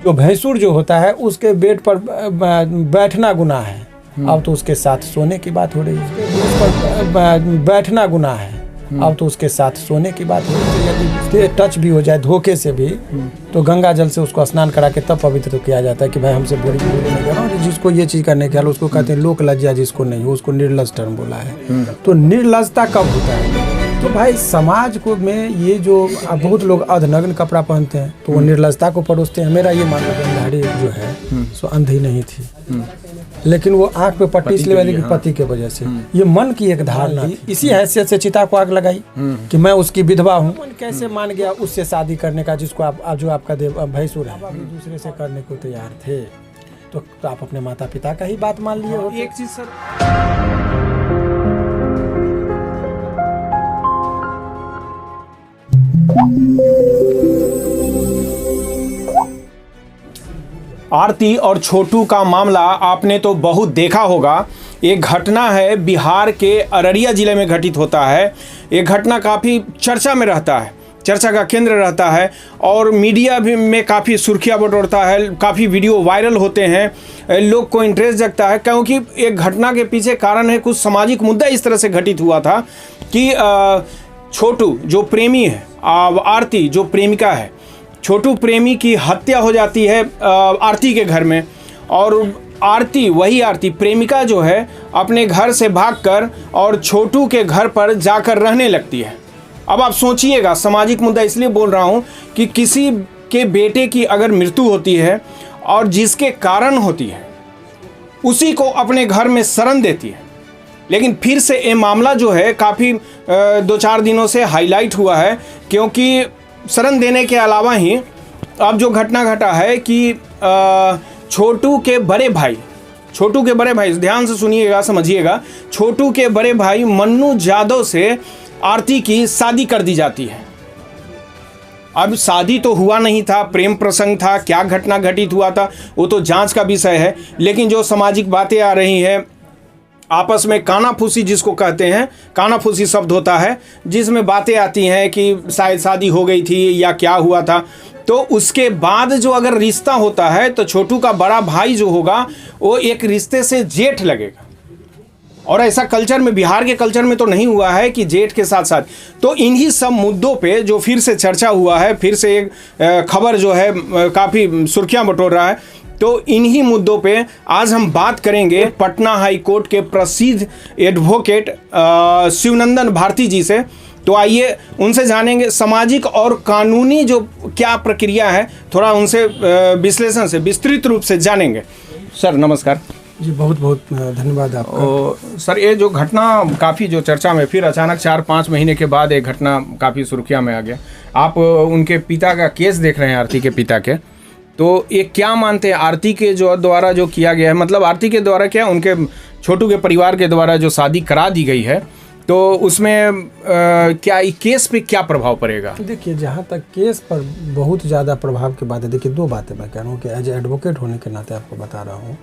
जो भैंसुर जो होता है उसके बेड पर बैठना गुनाह है, अब तो उसके साथ सोने की बात हो रही है। उस पर बैठना गुनाह है, अब तो उसके साथ सोने की बात हो रही है। यदि उसके टच भी हो जाए धोखे से भी तो गंगा जल से उसको स्नान करा के तब पवित्र किया जाता है कि भाई हमसे बुरी नहीं कर रहा हूँ। जिसको ये चीज़ करने के लिए उसको कहते हैं लोक लज्जा, जिसको नहीं हो उसको निर्लज टर्म बोला है। तो निर्लजता कब होता है? तो भाई समाज को में ये जो बहुत लोग अर्धनग्न कपड़ा पहनते हैं तो वो निर्लजता को परोसते हैं। मेरा ये मानना है गंधारी जो है सो अंधी नहीं थी, लेकिन वो आंख पे पट्टी इसलिए वाली कि पति के वजह से ये मन की एक धारणा थी। इसी हैसियत से चिता को आग लगाई कि मैं उसकी विधवा हूँ। मन कैसे मान गया उससे शादी करने का जिसको आप जो आपका भैंसुर है अभी दूसरे से करने को तैयार थे, तो आप अपने माता पिता का ही बात मान लिए हो। एक चीज सर, आरती और छोटू का मामला आपने तो बहुत देखा होगा। एक घटना है बिहार के अररिया जिले में घटित होता है। ये घटना काफ़ी चर्चा में रहता है, चर्चा का केंद्र रहता है और मीडिया भी में काफ़ी सुर्खियां बटोरता है, काफ़ी वीडियो वायरल होते हैं, लोग को इंटरेस्ट जगता है क्योंकि एक घटना के पीछे कारण है कुछ सामाजिक मुद्दा इस तरह से घटित हुआ था कि छोटू जो प्रेमी है, आरती जो प्रेमिका है, छोटू प्रेमी की हत्या हो जाती है आरती के घर में। और आरती, वही आरती प्रेमिका जो है अपने घर से भागकर और छोटू के घर पर जाकर रहने लगती है। अब आप सोचिएगा, सामाजिक मुद्दा इसलिए बोल रहा हूँ कि किसी के बेटे की अगर मृत्यु होती है और जिसके कारण होती है उसी को अपने घर में शरण देती है। लेकिन फिर से ये मामला जो है काफ़ी 2-4 दिनों से हाईलाइट हुआ है क्योंकि शरण देने के अलावा ही अब जो घटना घटा है कि छोटू के बड़े भाई, ध्यान से सुनिएगा, समझिएगा, छोटू के बड़े भाई मन्नू यादव से आरती की शादी कर दी जाती है। अब शादी तो हुआ नहीं था, प्रेम प्रसंग था, क्या घटना घटित हुआ था वो तो जांच का विषय है। लेकिन जो सामाजिक बातें आ रही हैं आपस में, कानाफूसी जिसको कहते हैं, कानाफूसी शब्द होता है जिसमें बातें आती हैं कि शायद शादी हो गई थी या क्या हुआ था। तो उसके बाद जो अगर रिश्ता होता है तो छोटू का बड़ा भाई जो होगा वो एक रिश्ते से जेठ लगेगा। और ऐसा कल्चर में, बिहार के कल्चर में तो नहीं हुआ है कि जेठ के साथ साथ। तो इन्हीं सब मुद्दों पे जो फिर से चर्चा हुआ है, फिर से एक खबर जो है काफ़ी सुर्खियां बटोर रहा है, तो इन्हीं मुद्दों पे आज हम बात करेंगे पटना हाई कोर्ट के प्रसिद्ध एडवोकेट शिवनंदन भारती जी से। तो आइए उनसे जानेंगे सामाजिक और कानूनी जो क्या प्रक्रिया है, थोड़ा उनसे विश्लेषण से विस्तृत रूप से जानेंगे। सर नमस्कार जी, बहुत बहुत धन्यवाद आपका। सर ये जो घटना काफ़ी जो चर्चा में, फिर अचानक 4-5 महीने के बाद एक घटना काफ़ी सुर्खियां में आ गया। आप उनके पिता का केस देख रहे हैं, आरती के पिता के, तो ये क्या मानते हैं आरती के जो द्वारा जो किया गया है, मतलब आरती के द्वारा क्या, उनके छोटू के परिवार के द्वारा जो शादी करा दी गई है, तो उसमें क्या केस पे क्या प्रभाव पड़ेगा? देखिए, जहाँ तक केस पर बहुत ज़्यादा प्रभाव की बात है, देखिए 2 बातें मैं कह रहा हूँ कि एज एडवोकेट होने के नाते आपको बता रहा हूँ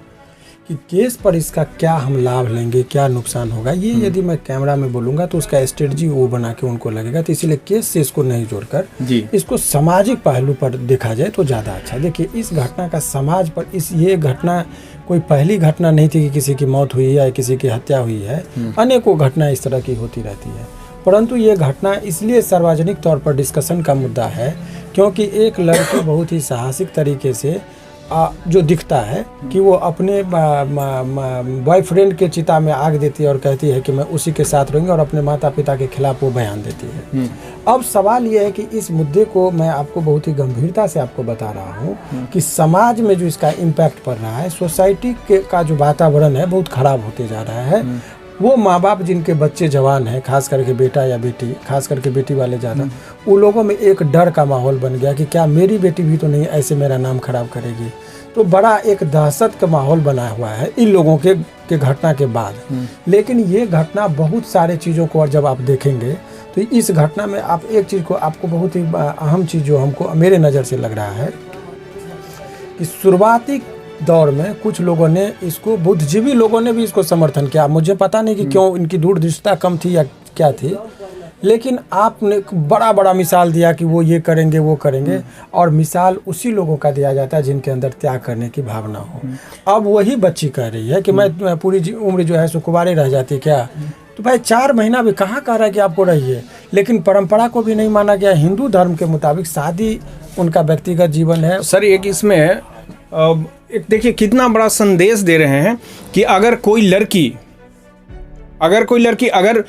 कि केस पर इसका क्या हम लाभ लेंगे, क्या नुकसान होगा, ये यदि मैं कैमरा में बोलूँगा तो उसका स्ट्रेटजी वो बना के उनको लगेगा। तो इसीलिए केस से इसको नहीं जोड़कर इसको सामाजिक पहलू पर देखा जाए तो ज़्यादा अच्छा। देखिए, इस घटना का समाज पर ये घटना कोई पहली घटना नहीं थी कि किसी की मौत हुई है या किसी की हत्या हुई है। अनेकों घटना इस तरह की होती रहती है, परंतु ये घटना इसलिए सार्वजनिक तौर पर डिस्कशन का मुद्दा है क्योंकि एक लड़की बहुत ही साहसिक तरीके से जो दिखता है कि वो अपने बॉयफ्रेंड के चिता में आग देती है और कहती है कि मैं उसी के साथ रहूँगी, और अपने माता पिता के खिलाफ वो बयान देती है। अब सवाल ये है कि इस मुद्दे को मैं आपको बहुत ही गंभीरता से आपको बता रहा हूँ कि समाज में जो इसका इम्पैक्ट पड़ रहा है, सोसाइटी का जो वातावरण है बहुत खराब होते जा रहा है। वो माँ बाप जिनके बच्चे जवान हैं, खास करके बेटा या बेटी, खास करके बेटी वाले ज़्यादा, उन लोगों में एक डर का माहौल बन गया कि क्या मेरी बेटी भी तो नहीं ऐसे मेरा नाम खराब करेगी। तो बड़ा एक दहशत का माहौल बना हुआ है इन लोगों के घटना के बाद। लेकिन ये घटना बहुत सारे चीज़ों को और जब आप देखेंगे तो इस घटना में आप एक चीज़ को, आपको बहुत ही अहम चीज़ जो हमको मेरे नज़र से लग रहा है कि शुरुआती दौर में कुछ लोगों ने इसको, बुद्धिजीवी लोगों ने भी इसको समर्थन किया। मुझे पता नहीं कि क्यों, इनकी दूरदृष्टता कम थी या क्या थी, लेकिन आपने बड़ा बड़ा मिसाल दिया कि वो ये करेंगे वो करेंगे, और मिसाल उसी लोगों का दिया जाता है जिनके अंदर त्याग करने की भावना हो। अब वही बच्ची कह रही है कि मैं पूरी उम्र जो है सो कुंवारी रह जाती क्या। तो भाई 4 महीना भी कहाँ कह रहा है कि आपको रहिए, लेकिन परंपरा को भी नहीं माना गया। हिंदू धर्म के मुताबिक शादी उनका व्यक्तिगत जीवन है। सर एक इसमें एक देखिए कितना बड़ा संदेश दे रहे हैं कि अगर कोई लड़की अगर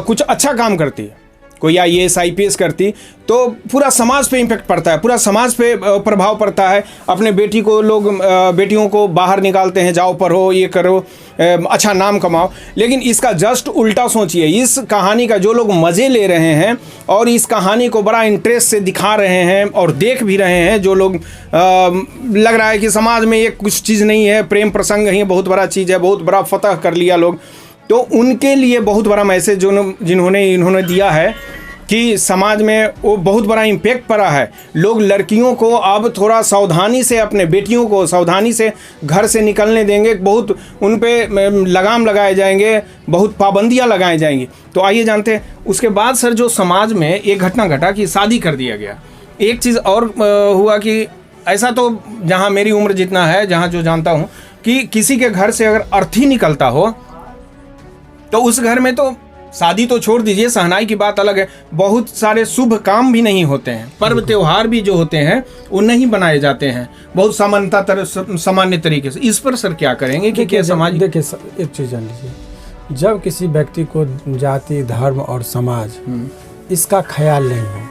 कुछ अच्छा काम करती है, कोई IAS IPS करती, तो पूरा समाज पे इम्पेक्ट पड़ता है, पूरा समाज पे प्रभाव पड़ता है। अपने बेटियों को बाहर निकालते हैं, जाओ पढ़ो, ये करो, अच्छा नाम कमाओ। लेकिन इसका जस्ट उल्टा सोचिए, इस कहानी का जो लोग मज़े ले रहे हैं और इस कहानी को बड़ा इंटरेस्ट से दिखा रहे हैं और देख भी रहे हैं, जो लोग लग रहा है कि समाज में ये कुछ चीज़ नहीं है, प्रेम प्रसंग ही बहुत बड़ा चीज़ है, बहुत बड़ा फतह कर लिया लोग, तो उनके लिए बहुत बड़ा मैसेज इन्होंने दिया है कि समाज में वो बहुत बड़ा इम्पैक्ट पड़ा है। लोग लड़कियों को अब थोड़ा सावधानी से, अपने बेटियों को सावधानी से घर से निकलने देंगे, बहुत उन पे लगाम लगाए जाएंगे, बहुत पाबंदियां लगाई जाएंगी। तो आइए जानते हैं। उसके बाद सर जो समाज में एक घटना घटा कि शादी कर दिया गया। एक चीज़ और हुआ कि ऐसा तो जहाँ मेरी उम्र जितना है, जहाँ जो जानता हूँ कि किसी के घर से अगर अर्थी निकलता हो तो उस घर में तो शादी तो छोड़ दीजिए, शहनाई की बात अलग है, बहुत सारे शुभ काम भी नहीं होते हैं, पर्व त्योहार भी जो होते हैं वो नहीं बनाए जाते हैं, बहुत सामान्य तरीके से। इस पर सर क्या करेंगे कि क्या समाज। देखिए एक चीज़ जान लीजिए, जब किसी व्यक्ति को जाति, धर्म और समाज इसका ख्याल नहीं हो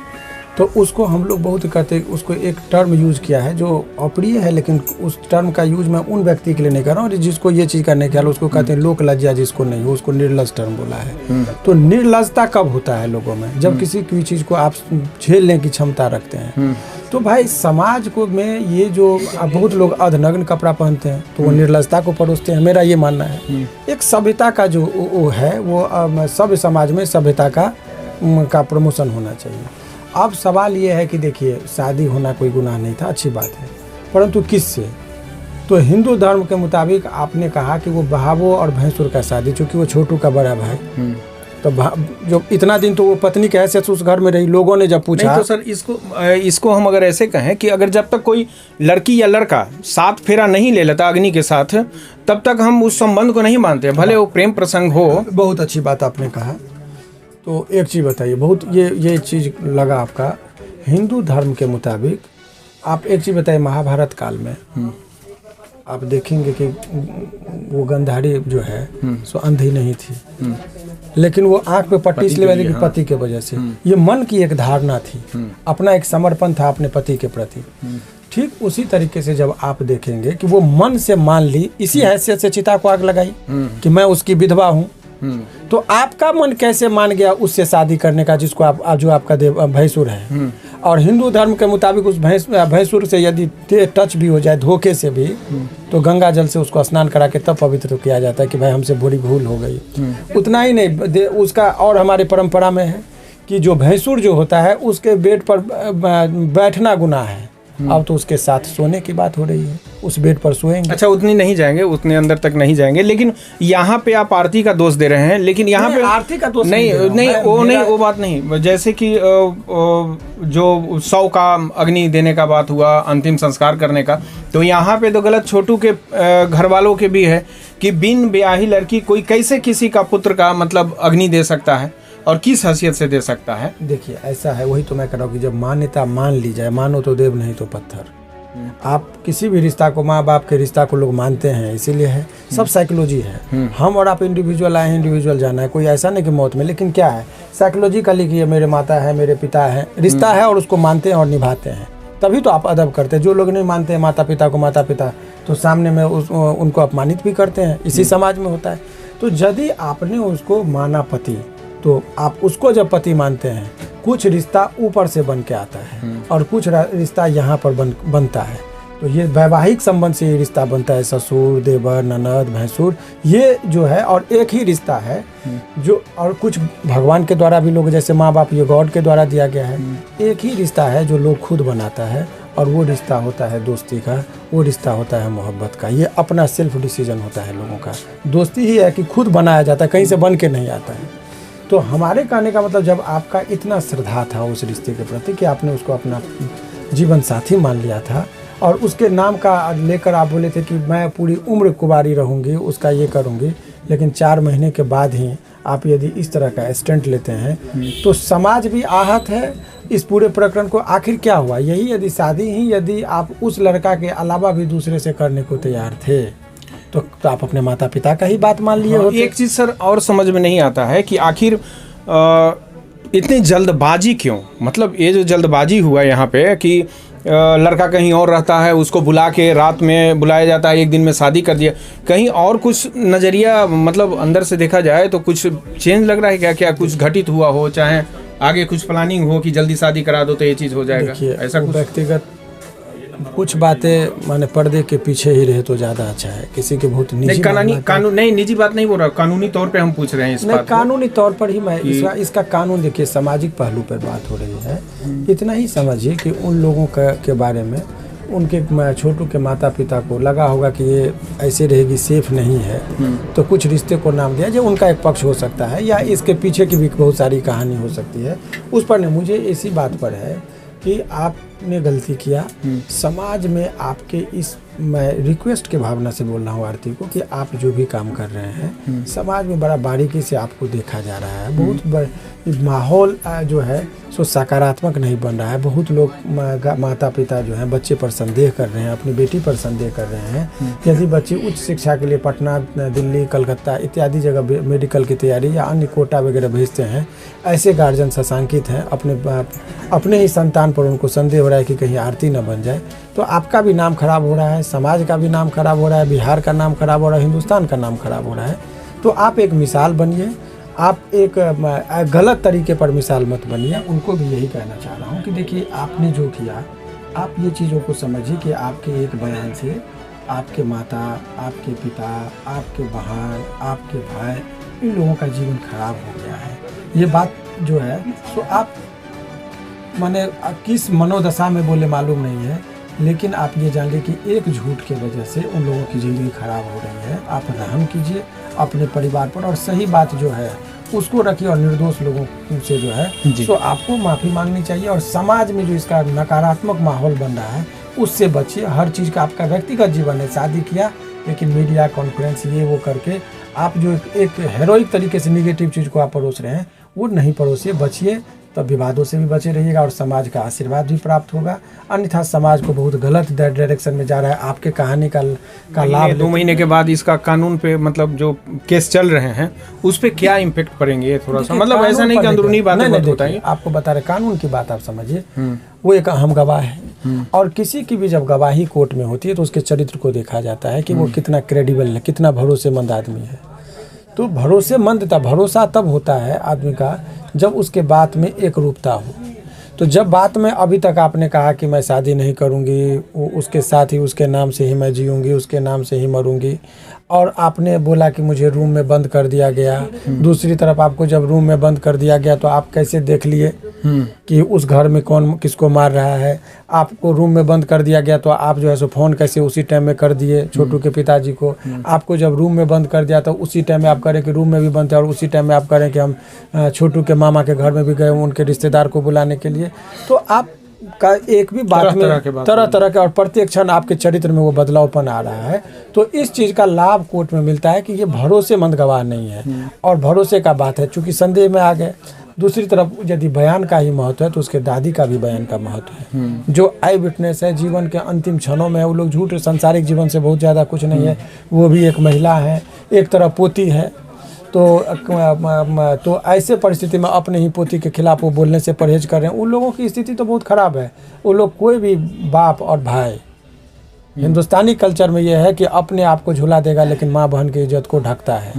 तो उसको हम लोग बहुत कहते, उसको एक टर्म यूज़ किया है जो अप्रिय है, लेकिन उस टर्म का यूज़ मैं उन व्यक्ति के लिए नहीं कर रहा हूँ जिसको ये चीज़ करने के, उसको कहते हैं लोक लज्जा, जिसको नहीं हो उसको निर्लज टर्म बोला है। तो निर्लजता कब होता है लोगों में, जब किसी कोई चीज़ को आप झेलने की क्षमता रखते हैं। तो भाई समाज को में ये जो बहुत लोग अर्धनग्न कपड़ा पहनते हैं तो वो निर्लजता को परोसते हैं, मेरा ये मानना है। एक सभ्यता का जो वो है, वो सभ्य समाज में सभ्यता का प्रमोशन होना चाहिए। अब सवाल ये है कि देखिए, शादी होना कोई गुनाह नहीं था, अच्छी बात है, परंतु किससे? तो हिंदू धर्म के मुताबिक आपने कहा कि वो भावो और भैंसुर का शादी, चूँकि वो छोटू का बड़ा भाई, तो जो इतना दिन तो वो पत्नी के हैसियत उस घर में रही, लोगों ने जब पूछा। नहीं तो सर इसको हम अगर ऐसे कहें कि अगर जब तक कोई लड़की या लड़का 7 फेरा नहीं ले लेता अग्नि के साथ, तब तक हम उस संबंध को नहीं मानते, भले वो प्रेम प्रसंग हो। बहुत अच्छी बात आपने कहा। तो एक चीज़ बताइए, बहुत ये चीज़ लगा आपका, हिंदू धर्म के मुताबिक आप एक चीज़ बताइए, महाभारत काल में आप देखेंगे कि वो गांधारी जो है सो अंधी नहीं थी, लेकिन वो आंख पे पट्टी इसलिए वाली पति के वजह से, ये मन की एक धारणा थी, अपना एक समर्पण था अपने पति के प्रति। ठीक उसी तरीके से जब आप देखेंगे कि वो मन से मान ली, इसी हैसियत से चिता को आग लगाई कि मैं उसकी विधवा हूँ, तो आपका मन कैसे मान गया उससे शादी करने का, जिसको आप जो आपका भैंसुर है। और हिंदू धर्म के मुताबिक उस भैंसुर से यदि टच भी हो जाए धोखे से भी, तो गंगा जल से उसको स्नान करा के तब पवित्र किया जाता है कि भाई हमसे बड़ी भूल हो गई। उतना ही नहीं, उसका और हमारे परंपरा में है कि जो भैंसुर जो होता है उसके बेड पर बैठना गुनाह है। अब तो उसके साथ सोने की बात हो रही है, उस बेड पर सोएंगे। अच्छा, उतनी नहीं जाएंगे, उतने अंदर तक नहीं जाएंगे, लेकिन यहाँ पे आप आरती का दोष दे रहे हैं। लेकिन यहाँ पे आरती का दोष नहीं, वो बात नहीं। जैसे कि जो 100 का अग्नि देने का बात हुआ, अंतिम संस्कार करने का, तो यहाँ पे तो गलत छोटू के घर वालों के भी है कि बिन ब्याही लड़की कोई कैसे किसी का पुत्र का मतलब अग्नि दे सकता है और किस हैसियत से दे सकता है। देखिए ऐसा है, वही तो मैं कह रहा हूँ कि जब मान्यता मान ली जाए, मानो तो देव नहीं तो पत्थर। आप किसी भी रिश्ता को, माँ बाप के रिश्ता को लोग मानते हैं, इसीलिए है, सब साइकोलॉजी है। हम और आप इंडिविजुअल आए हैं, इंडिविजुअल जाना है, कोई ऐसा नहीं कि मौत में, लेकिन क्या है साइकोलॉजिकली कि ये मेरे माता है, मेरे पिता है, रिश्ता है और उसको मानते हैं और निभाते हैं, तभी तो आप अदब करते हैं। जो लोग नहीं मानते हैं माता पिता को माता पिता, तो सामने में उनको अपमानित भी करते हैं, इसी समाज में होता है। तो यदि आपने उसको माना पति, तो आप उसको जब पति मानते हैं, कुछ रिश्ता ऊपर से बन के आता है और कुछ रिश्ता यहाँ पर बनता है। तो ये वैवाहिक संबंध से ये रिश्ता बनता है, ससुर, देवर, ननद, भैंसुर, ये जो है, और एक ही रिश्ता है जो, और कुछ भगवान के द्वारा भी लोग, जैसे माँ बाप, ये गॉड के द्वारा दिया गया है। एक ही रिश्ता है जो लोग खुद बनाता है, और वो रिश्ता होता है दोस्ती का, वो रिश्ता होता है मोहब्बत का। ये अपना सेल्फ डिसीजन होता है लोगों का। दोस्ती ही है कि खुद बनाया जाता है, कहीं से बन के नहीं आता है। तो हमारे कहने का मतलब जब आपका इतना श्रद्धा था उस रिश्ते के प्रति कि आपने उसको अपना जीवन साथी मान लिया था और उसके नाम का लेकर आप बोले थे कि मैं पूरी उम्र कुंवारी रहूँगी, उसका ये करूँगी, लेकिन 4 महीने के बाद ही आप यदि इस तरह का स्टंट लेते हैं तो समाज भी आहत है इस पूरे प्रकरण को। आखिर क्या हुआ? यही यदि शादी ही यदि आप उस लड़का के अलावा भी दूसरे से करने को तैयार थे तो आप अपने माता पिता का ही बात मान लिए होते। एक चीज़ सर और समझ में नहीं आता है कि आखिर इतनी जल्दबाजी क्यों? मतलब ये जो जल्दबाजी हुआ यहाँ पे कि लड़का कहीं और रहता है, उसको बुला के रात में बुलाया जाता है, एक दिन में शादी कर दिया, कहीं और कुछ नज़रिया मतलब अंदर से देखा जाए तो कुछ चेंज लग रहा है क्या? क्या कुछ घटित हुआ हो, चाहे आगे कुछ प्लानिंग हो कि जल्दी शादी करा दो तो ये चीज़ हो जाएगा? ऐसा कुछ व्यक्तिगत कुछ बातें माने पर्दे के पीछे ही रहे तो ज़्यादा अच्छा है। किसी के बहुत निजी कानून नहीं, निजी बात नहीं बोल रहा, कानूनी तौर पे हम पूछ रहे हैं इस बात को। कानूनी तौर पर ही मैं इसका कानून देखिए, सामाजिक पहलू पर बात हो रही है। इतना ही समझिए कि उन लोगों के बारे में उनके छोटू के माता पिता को लगा होगा कि ये ऐसे रहेगी, सेफ नहीं है, तो कुछ रिश्ते को नाम दिया जो उनका एक पक्ष हो सकता है या इसके पीछे की भी बहुत सारी कहानी हो सकती है। उस पर नहीं, मुझे इसी बात पर है कि आपने गलती किया। समाज में आपके इस, मैं रिक्वेस्ट के भावना से बोल रहा हूँ आरती को, कि आप जो भी काम कर रहे हैं समाज में बड़ा बारीकी से आपको देखा जा रहा है। बहुत माहौल जो है सो सकारात्मक नहीं बन रहा है। बहुत लोग माता पिता जो हैं बच्चे पर संदेह कर रहे हैं, अपनी बेटी पर संदेह कर रहे हैं। यदि बच्चे उच्च शिक्षा के लिए पटना, दिल्ली, कलकत्ता इत्यादि जगह मेडिकल की तैयारी या अन्य कोटा वगैरह भेजते हैं, ऐसे गार्जियन शशांकित हैं, अपने ही संतान पर उनको संदेह हो रहा है कि कहीं आरती न बन जाए, तो आपका भी नाम खराब हो रहा है, समाज का भी नाम खराब हो रहा है, बिहार का नाम खराब हो रहा है, हिंदुस्तान का नाम खराब हो रहा है। तो आप एक मिसाल बनिए, आप एक गलत तरीके पर मिसाल मत बनिए। उनको भी यही कहना चाह रहा हूँ कि देखिए आपने जो किया, आप ये चीज़ों को समझिए कि आपके एक बयान से आपके माता, आपके पिता, आपके बहन, आपके भाई, इन लोगों का जीवन खराब हो गया है। ये बात जो है तो आप माने किस मनोदशा में बोले मालूम नहीं है, लेकिन आप ये जान लीजिए कि एक झूठ के वजह से उन लोगों की ज़िंदगी खराब हो रही है। आप रहम कीजिए अपने परिवार पर और सही बात जो है उसको रखिए और निर्दोष लोगों से जो है तो आपको माफ़ी मांगनी चाहिए। और समाज में जो इसका नकारात्मक माहौल बन रहा है उससे बचिए। हर चीज़ का आपका व्यक्तिगत जीवन है, शादी किया, लेकिन मीडिया कॉन्फ्रेंस ये वो करके आप जो एक हेरोइक तरीके से निगेटिव चीज़ को आप परोस रहे हैं वो नहीं परोसिए, बचिए, तब विवादों से भी बचे रहिएगा और समाज का आशीर्वाद भी प्राप्त होगा। अन्यथा समाज को बहुत गलत डायरेक्शन में जा रहा है। आपके कहानी का लाभ 2 महीने के बाद इसका कानून पे मतलब जो केस चल रहे हैं उस पे क्या इम्पेक्ट पड़ेंगे? थोड़ा सा मतलब ऐसा नहीं कि अंदरूनी बातें मत बताइए, आपको बता रहे कानून की बात आप समझिए। वो एक अहम गवाह है और किसी की भी जब गवाही कोर्ट में होती है तो उसके चरित्र को देखा जाता है कि वो कितना क्रेडिबल है, कितना भरोसेमंद आदमी है। तो भरोसा तब होता है आदमी का जब उसके बात में एक रूपता हो। तो जब बात में अभी तक आपने कहा कि मैं शादी नहीं करूंगी, उसके साथ ही उसके नाम से ही मैं जीऊंगी, उसके नाम से ही मरूंगी, और आपने बोला कि मुझे रूम में बंद कर दिया गया। दूसरी तरफ आपको जब रूम में बंद कर दिया गया तो आप कैसे देख लिए कि उस घर में कौन किसको मार रहा है? आपको रूम में बंद कर दिया गया तो आप जो है सो फ़ोन कैसे उसी टाइम में कर दिए छोटू के पिताजी को? आपको जब रूम में बंद कर दिया तो उसी टाइम में आप करें कि रूम में भी बंद थे और उसी टाइम में आप करें कि हम छोटू के मामा के घर में भी गए उनके रिश्तेदार को बुलाने के लिए। तो आप का एक भी बात में तरह तरह के और प्रत्येक क्षण आपके चरित्र में वो बदलावपन आ रहा है। तो इस चीज़ का लाभ कोर्ट में मिलता है कि ये भरोसेमंद गवाह नहीं है और भरोसे का बात है, चूँकि संदेह में आ गए। दूसरी तरफ यदि बयान का ही महत्व है तो उसके दादी का भी बयान का महत्व है, जो आई विटनेस है, जीवन के अंतिम क्षणों में। वो लोग झूठ, सांसारिक जीवन से बहुत ज़्यादा कुछ नहीं है, वो भी एक महिला है, एक तरह पोती है। तो ऐसे परिस्थिति में अपने ही पोती के खिलाफ वो बोलने से परहेज कर रहे हैं। उन लोगों की स्थिति तो बहुत ख़राब है। वो लोग, कोई भी बाप और भाई हिंदुस्तानी कल्चर में ये है कि अपने आप को झुला देगा लेकिन माँ बहन की इज्जत को ढकता है।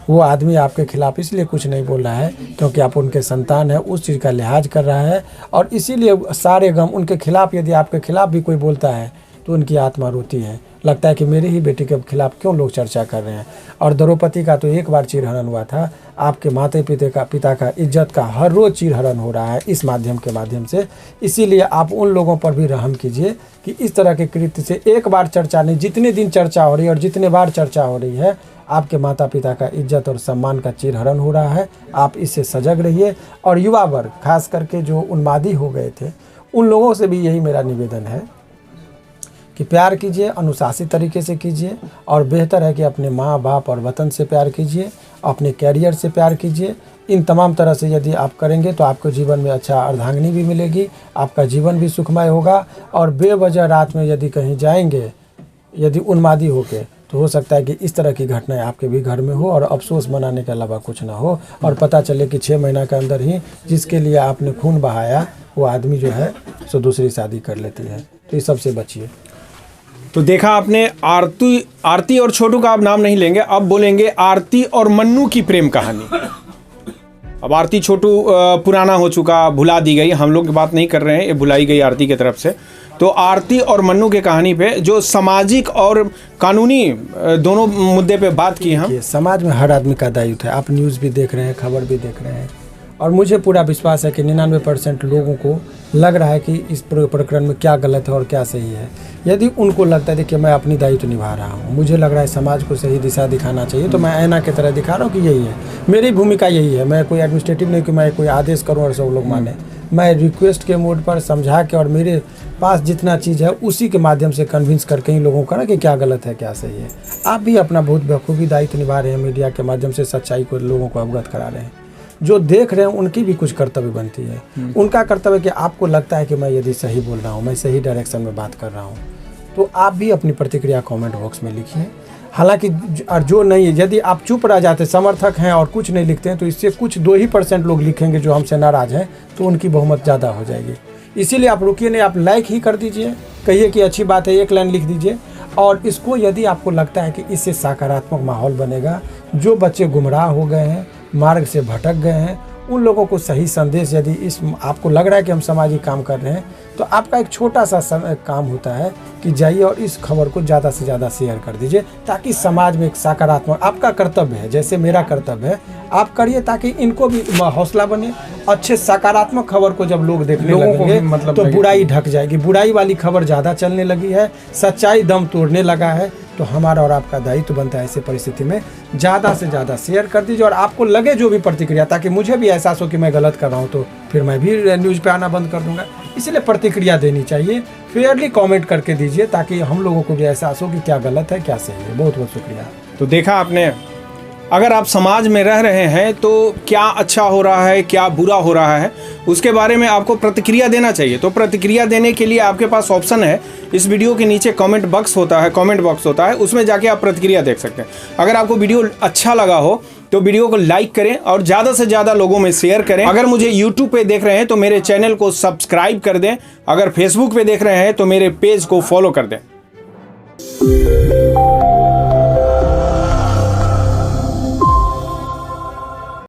वो आदमी आपके खिलाफ इसलिए कुछ नहीं बोल रहा है क्योंकि आप उनके संतान है, उस चीज़ का लिहाज कर रहा है। और इसीलिए सारे गम उनके खिलाफ, यदि आपके खिलाफ भी कोई बोलता है तो उनकी आत्मा रोती है, लगता है कि मेरे ही बेटे के खिलाफ क्यों लोग चर्चा कर रहे हैं। और द्रौपदी का तो एक बार चीरहरण हुआ था, आपके माता पिता का इज्जत का हर रोज़ चीरहरण हो रहा है इस माध्यम से। इसीलिए आप उन लोगों पर भी रहम कीजिए कि इस तरह के कृत्य से एक बार चर्चा नहीं, जितने दिन चर्चा हो रही है और जितने बार चर्चा हो रही है, आपके माता पिता का इज्जत और सम्मान का चीरहरण हो रहा है। आप इससे सजग रहिए। और युवा वर्ग खास करके जो उन्मादी हो गए थे, उन लोगों से भी यही मेरा निवेदन है कि प्यार कीजिए, अनुशासित तरीके से कीजिए, और बेहतर है कि अपने माँ बाप और वतन से प्यार कीजिए, अपने कैरियर से प्यार कीजिए। इन तमाम तरह से यदि आप करेंगे तो आपको जीवन में अच्छा अर्धांगिनी भी मिलेगी, आपका जीवन भी सुखमय होगा। और बेवजह रात में यदि कहीं जाएंगे, यदि उन्मादी होके, तो हो सकता है कि इस तरह की घटनाएं आपके भी घर में हो और अफसोस मनाने के अलावा कुछ ना हो, और पता चले कि 6 महीना के अंदर ही जिसके लिए आपने खून बहाया वो आदमी जो है सो दूसरी शादी कर लेती है। तो इस सबसे बचिए। तो देखा आपने, आरती और छोटू का आप नाम नहीं लेंगे, अब बोलेंगे आरती और मन्नू की प्रेम कहानी। अब आरती छोटू पुराना हो चुका, भुला दी गई, हम लोग बात नहीं कर रहे हैं, ये भुलाई गई आरती की तरफ से। तो आरती और मन्नू के कहानी पे जो सामाजिक और कानूनी दोनों मुद्दे पे बात की हम। समाज में हर आदमी का दायित्व है। आप न्यूज़ भी देख रहे हैं, खबर भी देख रहे हैं, और मुझे पूरा विश्वास है कि 99% लोगों को लग रहा है कि इस प्रकरण में क्या गलत है और क्या सही है। यदि उनको लगता है कि मैं अपनी दायित्व निभा रहा हूँ, मुझे लग रहा है समाज को सही दिशा दिखाना चाहिए, तो मैं आईना की तरह दिखा रहा हूँ कि यही है मेरी भूमिका, यही है। मैं कोई एडमिनिस्ट्रेटिव नहीं कि मैं कोई आदेश करूँ और सब लोग माने। मैं रिक्वेस्ट के मोड पर समझा के और मेरे पास जितना चीज़ है उसी के माध्यम से कन्विंस करके ही लोगों को ना कि क्या गलत है क्या सही है। आप भी अपना बहुत बखूबी दायित्व निभा रहे हैं, मीडिया के माध्यम से सच्चाई को लोगों को अवगत करा रहे हैं। जो देख रहे हैं उनकी भी कुछ कर्तव्य बनती है। उनका कर्तव्य कि आपको लगता है कि मैं यदि सही बोल रहा हूँ, मैं सही डायरेक्शन में बात कर रहा हूँ, तो आप भी अपनी प्रतिक्रिया कमेंट बॉक्स में लिखिए। हालांकि और जो नहीं है, यदि आप चुप रह जाते, समर्थक हैं और कुछ नहीं लिखते हैं, तो इससे कुछ 2% लोग लिखेंगे जो हमसे नाराज़ हैं, तो उनकी बहुमत ज़्यादा हो जाएगी। इसीलिए आप रुकिए नहीं, आप लाइक ही कर दीजिए, कहिए कि अच्छी बात है, 1 लाइन लिख दीजिए। और इसको यदि आपको लगता है कि इससे सकारात्मक माहौल बनेगा, जो बच्चे गुमराह हो गए हैं, मार्ग से भटक गए हैं, उन लोगों को सही संदेश, यदि इस आपको लग रहा है कि हम सामाजिक काम कर रहे हैं, तो आपका एक छोटा सा काम होता है कि जाइए और इस खबर को ज़्यादा से ज़्यादा शेयर कर दीजिए, ताकि समाज में एक सकारात्मक, आपका कर्तव्य है, जैसे मेरा कर्तव्य है, आप करिए, ताकि इनको भी हौसला बने। अच्छे सकारात्मक खबर को जब लोग देखने लगेंगे मतलब तो बुराई ढक जाएगी। बुराई वाली खबर ज़्यादा चलने लगी है, सच्चाई दम तोड़ने लगा है। तो हमारा और आपका दायित्व बनता है ऐसे परिस्थिति में ज़्यादा से ज़्यादा शेयर कर दीजिए। और आपको लगे जो भी प्रतिक्रिया, ताकि मुझे भी एहसास हो कि मैं गलत कर रहा हूँ, तो फिर मैं भी न्यूज़ पे आना बंद कर दूंगा। इसलिए प्रतिक्रिया देनी चाहिए, फेयरली कमेंट करके दीजिए, ताकि हम लोगों को भी एहसास हो कि क्या गलत है क्या सही है। बहुत बहुत शुक्रिया। तो देखा आपने, अगर आप समाज में रह रहे हैं तो क्या अच्छा हो रहा है, क्या बुरा हो रहा है, उसके बारे में आपको प्रतिक्रिया देना चाहिए। तो प्रतिक्रिया देने के लिए आपके पास ऑप्शन है, इस वीडियो के नीचे कमेंट बॉक्स होता है, उसमें जाके आप प्रतिक्रिया देख सकते हैं। अगर आपको वीडियो अच्छा लगा हो तो वीडियो को लाइक करें और ज़्यादा से ज़्यादा लोगों में शेयर करें। अगर मुझे यूट्यूब पे देख रहे हैं तो मेरे चैनल को सब्सक्राइब कर दें। अगर फेसबुक पे देख रहे हैं तो मेरे पेज को फॉलो कर दें।